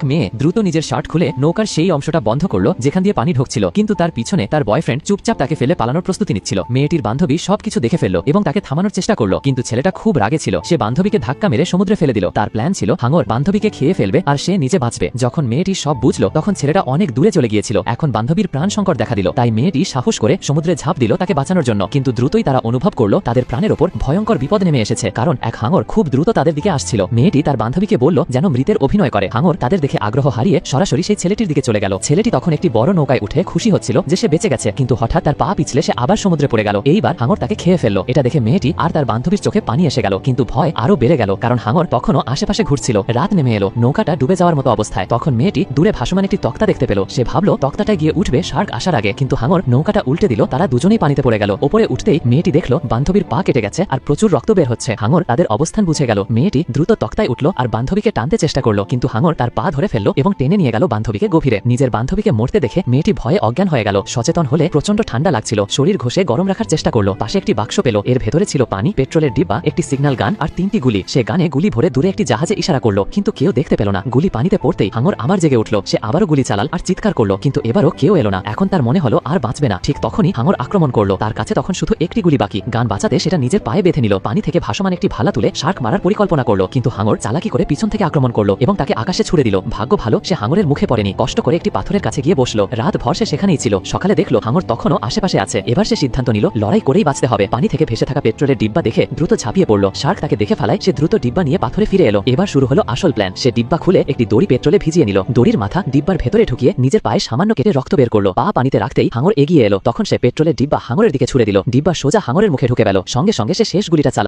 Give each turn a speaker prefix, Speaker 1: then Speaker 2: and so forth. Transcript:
Speaker 1: মেয়ে দ্রুত নিজের শার্ট খুলে নৌকার সেই অংশটা বন্ধ করলো যেখান দিয়ে পানি ঢুকছিল, কিন্তু তার পিছনে তার বয়ফ্রেন্ড চুপচাপ তাকে ফেলে পালানোর প্রস্তুতি নিচ্ছিল। মেয়েটির বান্ধবী সবকিছু দেখে ফেললো এবং তাকে থামানোর চেষ্টা করলো, কিন্তু ছেলেটা খুব রাগে ছিল। সে বান্ধবীকে ধাক্কা মেরে সমুদ্রে ফেলে দিল। তার প্ল্যান ছিল হাঙর বান্ধবীকে খেয়ে ফেলবে আর সে নিজে বাঁচবে। যখন মেয়েটি সব বুঝলো তখন ছেলেটা অনেক দূরে চলে গিয়েছিল। এখন বান্ধবীর প্রাণ সংকট দেখা দিল, তাই মেয়েটি সাহস করে সমুদ্রে ঝাঁপ দিল তাকে বাঁচানোর জন্য। কিন্তু দ্রুতই তারা অনুভব করলো তাদের প্রাণের ওপর ভয়ঙ্কর বিপদ নেমে এসেছে, কারণ এক হাঙর খুব দ্রুত তাদের দিকে আসছিল। মেয়েটি তার বান্ধবীকে বলল যেন মৃতের অভিনয় করে। হাঙর তাদের দেখে আগ্রহ হারিয়ে সরাসরি সেই ছেলেটির দিকে চলে গেল। ছেলেটি তখন একটি বড় নৌকায় উঠে খুশি হচ্ছিল যে সে বেঁচে গেছে, কিন্তু হঠাৎ তার পা পিছলে সে আবার সমুদ্রে পড়ে গেল। এইবার হাঙর তাকে খেয়ে ফেললো। এটা দেখে মেয়েটি আর তার বান্ধবীর চোখে পানি এসে গেল, কিন্তু ভয় আরো বেড়ে গেল, কারণ হাঙর তখনও আশেপাশে ঘুরছিল। রাত নেমে এলো, নৌকাটা ডুবে যাওয়ার মতো অবস্থায়। তখন মেয়েটি দূরে ভাসমান একটি তক্তা দেখতে পেল। সে ভাবলো তক্তাটায় গিয়ে উঠবে শার্ক আসার আগে, কিন্তু হাঙর নৌকাটা উল্টে দিল। তারা দুজনেই পানিতে পড়ে গেল। ওপরে উঠতেই মেয়েটি দেখলো বান্ধবীর পা কেটে গেছে আর প্রচুর রক্ত বের হচ্ছে। হাঙর তাদের অবস্থান বুঝে গেল। মেয়েটি দ্রুত তক্তায় উঠলো আর বান্ধবীকে টানতে চেষ্টা করলো, কিন্তু হাঙর তার পা ধরে ফেললো এবং টেনে নিয়ে গেল বান্ধবীকে গভীরে। নিজের বান্ধবীকে মরতে দেখে মেয়েটি ভয়ে অজ্ঞান হয়ে গেল। সচেতন হলে প্রচন্ড ঠান্ডা লাগছিল, শরীর ঘষে গরম রাখার চেষ্টা করলো। পাশে একটি বাক্স পেল, এর ভেতরে ছিল পানি, পেট্রোলের ডিব্বা, একটি সিগন্যাল গান আর 3টি গুলি। সে গানে গুলি ভরে দূরে একটি জাহাজে ইশারা করলো, কিন্তু কেউ দেখতে পেল না। গুলি পানিতে পড়তেই হাঙর আবার জেগে উঠলো। সে আবারও গুলি চালাল আর চিৎকার করলো, কিন্তু এবারও কেউ এলো না। এখন তার মনে হলো আর বাঁচবে না। ঠিক তখনই হাঙর আক্রমণ করলো। তার কাছে তখন শুধু একটি গুলি বাকি। গান বাঁচাতে সেটা নিজের পায়ে বেঁধে নিল। পানি থেকে ভাসমান একটি ভালা তুলে শার্ক মারার পরিকল্পনা করলো, কিন্তু হাঙর চালাকি করে পিছন থেকে আক্রমণ করলো এবং তাকে আকাশে ছুড়ে দিল। ভাগ্য ভালো সে হাঙরের মুখে পড়েনি। কষ্ট করে একটি পাথরের কাছে গিয়ে বসলো। রাত ভর সে সেখানেই ছিল। সকালে দেখলো হাঙর তখনও আশেপাশে আছে। এবার সে সিদ্ধান্ত নিল লড়াই করেই বাঁচতে হবে। পানি থেকে ভেসে থাকা পেট্রোলের ডিব্বা দেখে দ্রুত ঝাঁপিয়ে পড়লো। শার্ক তাকে দেখে ফেলায় সে দ্রুত ডিব্বা নিয়ে পাথরে ফিরে এলো। এবার শুরু হলো আসল প্ল্যান। সে ডিব্বা খুলে একটি দড়ি পেট্রোলে ভিজিয়ে নিল। দড়ির মাথা ডিব্বার ভেতরে ঢুকিয়ে নিজের পায়ে সামান্য কেটে রক্ত বের করলো। পা পানিতে রাখতেই হাঙর এগিয়ে এলো। তখন সে পেট্রোলের ডিব্বা হাঙরের দিকে ছুড়ে দিল। ডিব্বা সোজা হাঙরের মুখে ঢুকে গেল। সঙ্গে সঙ্গে সে শেষ গুলিটা চালাল।